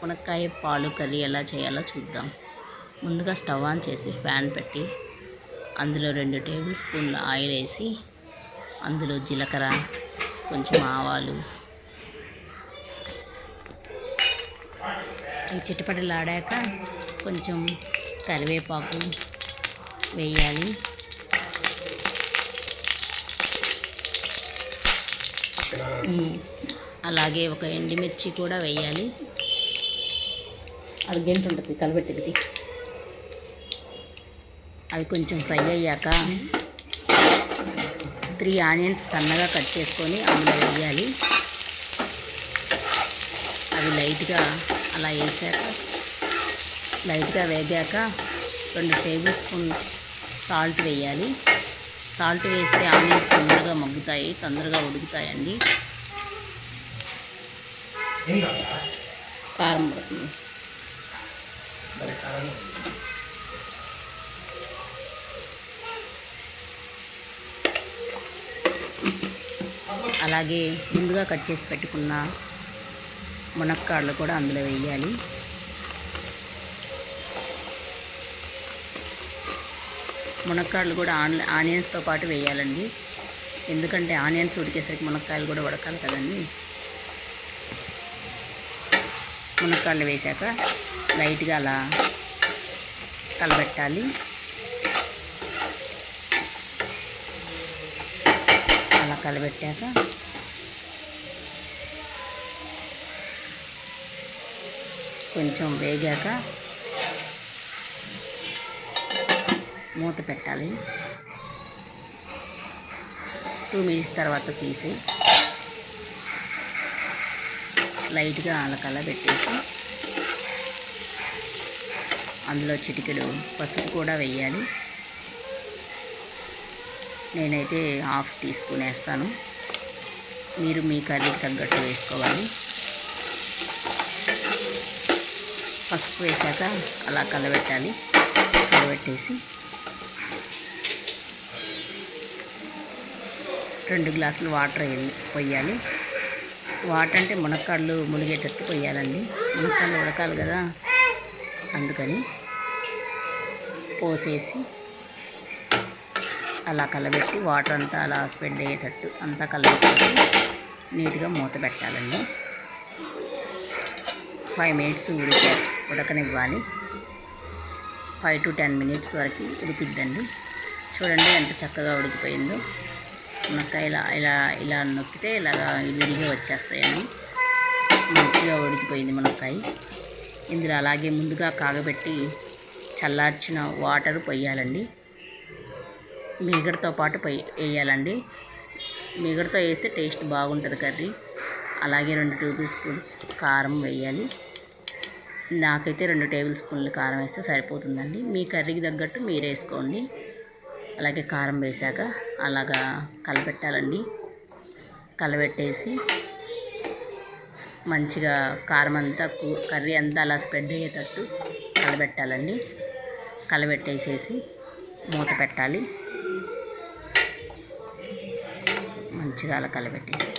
మునక్కాయ పాలు కర్రీ ఎలా చేయాలో చూద్దాం. ముందుగా స్టవ్ ఆన్ చేసి ప్యాన్ పెట్టి అందులో 2 టేబుల్ స్పూన్ల ఆయిల్ వేసి అందులో జీలకర్ర, కొంచెం ఆవాలు, ఈ చిటపటలాడాక కొంచెం కరివేపాకు వేయాలి. అలాగే ఒక ఎండుమిర్చి కూడా వేయాలి. అర్జెంట్ ఉంటుంది కలబెట్టింది. అవి కొంచెం ఫ్రై అయ్యాక 3 ఆనియన్స్ సన్నగా కట్ చేసుకొని అందులో వేయాలి. అవి లైట్గా అలా వేసాక లైట్గా వేగాక 2 టేబుల్ స్పూన్ సాల్ట్ వేయాలి. సాల్ట్ వేస్తే ఆనియన్స్ తొందరగా మగ్గుతాయి, తొందరగా ఉడుకుతాయండి. కారం పడుతుంది. అలాగే ముందుగా కట్ చేసి పెట్టుకున్న మునక్కాడలు కూడా అందులో వేయాలి. మునక్కాడలు కూడా ఆనియన్స్తో పాటు వేయాలండి, ఎందుకంటే ఆనియన్స్ ఉడికేసరికి మునక్కాయలు కూడా ఉడకాలి కదండి. మునక్కాడలు వేశాక లైట్గా అలా కలబెట్టాలి. అలా కలబెట్టాక కొంచెం వేగాక మూత పెట్టాలి. 2 మినిట్స్ తర్వాత తీసి లైట్గా అలా కలబెట్టేసి అందులో చిటికెడు పసుపు కూడా వేయాలి. నేనైతే 1/2 టీ స్పూన్ వేస్తాను, మీరు మీ కర్రీకి తగ్గట్టు వేసుకోవాలి. పసుపు వేసాక అలా కలబెట్టాలి. కలబెట్టేసి 2 గ్లాసులు వాటర్ పోయాలి. వాటర్ అంటే మునక్కాడలు మునిగేటట్టు పోయాలండి, మునక్కాడలు ఉడకాలి కదా, అందుకని పోసేసి అలా కలబెట్టి వాటర్ అంతా అలా స్ప్రెడ్ అయ్యేటట్టు అంతా కలబెట్టేసి నీట్గా మూత పెట్టాలండి. 5 మినిట్స్ ఉడకనివ్వాలి. 5 to 10 మినిట్స్ వరకు ఉడికిద్దండి. చూడండి ఎంత చక్కగా ఉడికిపోయిందో. మునక్కాయ ఇలా నొక్కితే ఇలాగా విడిగా వచ్చేస్తాయని మంచిగా ఉడికిపోయింది మునక్కాయ. ఇందులో అలాగే ముందుగా కాగబెట్టి చల్లార్చిన వాటర్ పొయ్యాలండి. మీగడతో పాటు వేయాలండి. మీగడతో వేస్తే టేస్ట్ బాగుంటుంది కర్రీ. అలాగే 2 టేబుల్ స్పూన్ కారం వేయాలి. నాకైతే 2 టేబుల్ స్పూన్లు కారం వేస్తే సరిపోతుందండి, మీ కర్రీకి తగ్గట్టు మీరు వేసుకోండి. అలాగే కారం వేసాక అలాగా కలపెట్టాలండి. కలబెట్టేసి మంచిగా కారం అంతా కర్రీ అంతా అలా స్ప్రెడ్ అయ్యేటట్టు కలబెట్టాలండి. కలబెట్టేసేసి మూత పెట్టాలి. మంచిగా అలా కలబెట్టేసి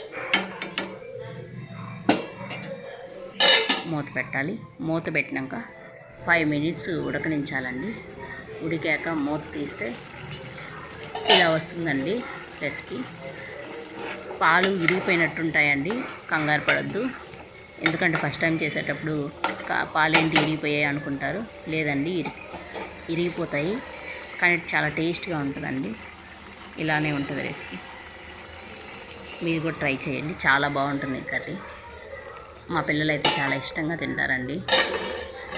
మూత పెట్టాలి. మూత పెట్టినాక 5 మినిట్స్ ఉడకనించాలండి. ఉడికాక మూత తీస్తే ఇలా వస్తుందండి రెసిపీ. పాలు ఇరిగిపోయినట్టుంటాయండి, కంగారు పడద్దు. ఎందుకంటే ఫస్ట్ టైం చేసేటప్పుడు పాలేంటి ఇరిగిపోయాయి అనుకుంటారు. లేదండి, ఇరిగిపోతాయి, కానీ చాలా టేస్ట్గా ఉంటుందండి. ఇలానే ఉంటుంది రెసిపీ. మీరు కూడా ట్రై చేయండి, చాలా బాగుంటుంది కర్రీ. మా పిల్లలు అయితే చాలా ఇష్టంగా తింటారండి.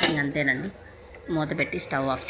ఇంకంతేనండి, మూత పెట్టి స్టవ్ ఆఫ్ చేయండి.